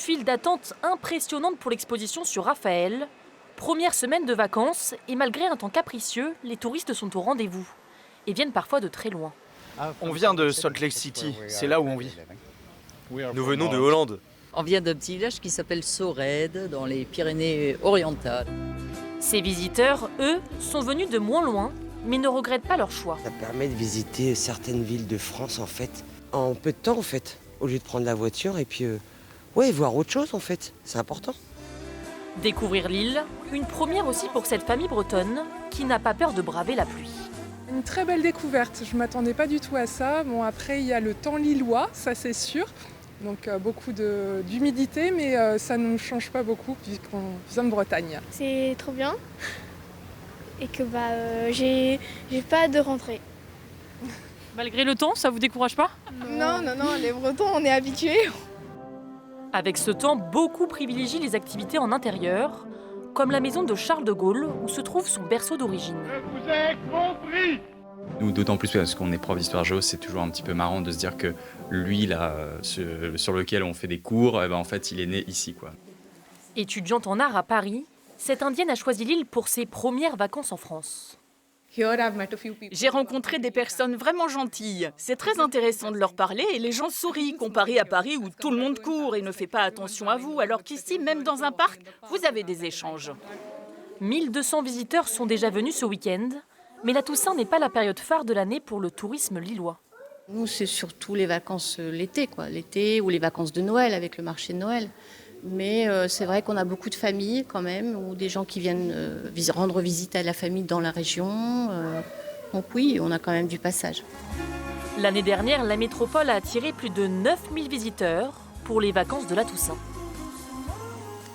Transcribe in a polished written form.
File d'attente impressionnante pour l'exposition sur Raphaël. Première semaine de vacances et malgré un temps capricieux, les touristes sont au rendez-vous et viennent parfois de très loin. On vient de Salt Lake City, c'est là où on vit. Nous venons de Hollande. On vient d'un petit village qui s'appelle Sorède, dans les Pyrénées-Orientales. Ces visiteurs, eux, sont venus de moins loin, mais ne regrettent pas leur choix. Ça permet de visiter certaines villes de France en fait, en peu de temps en fait, au lieu de prendre la voiture et puis voir autre chose en fait, c'est important. Découvrir l'île, une première aussi pour cette famille bretonne qui n'a pas peur de braver la pluie. Une très belle découverte, je ne m'attendais pas du tout à ça. Bon, après il y a le temps lillois, ça c'est sûr. Donc beaucoup d'humidité, mais ça ne nous change pas beaucoup puisqu'on vient de Bretagne. C'est trop bien et que j'ai pas hâte de rentrer. Malgré le temps, ça vous décourage pas? Non, les Bretons, on est habitués. Avec ce temps, beaucoup privilégient les activités en intérieur, comme la maison de Charles de Gaulle, où se trouve son berceau d'origine. Je vous ai compris. Nous, d'autant plus parce qu'on est prof d'histoire géo, c'est toujours un petit peu marrant de se dire que lui, là, sur lequel on fait des cours, en fait, il est né ici, quoi. Étudiante en art à Paris, cette Indienne a choisi l'île pour ses premières vacances en France. J'ai rencontré des personnes vraiment gentilles. C'est très intéressant de leur parler et les gens sourient comparé à Paris où tout le monde court et ne fait pas attention à vous, alors qu'ici, même dans un parc, vous avez des échanges. 1200 visiteurs sont déjà venus ce week-end, mais la Toussaint n'est pas la période phare de l'année pour le tourisme lillois. Nous, c'est surtout les vacances l'été, l'été ou les vacances de Noël avec le marché de Noël. Mais c'est vrai qu'on a beaucoup de familles quand même, ou des gens qui viennent rendre visite à la famille dans la région. Donc oui, on a quand même du passage. L'année dernière, la métropole a attiré plus de 9000 visiteurs pour les vacances de la Toussaint.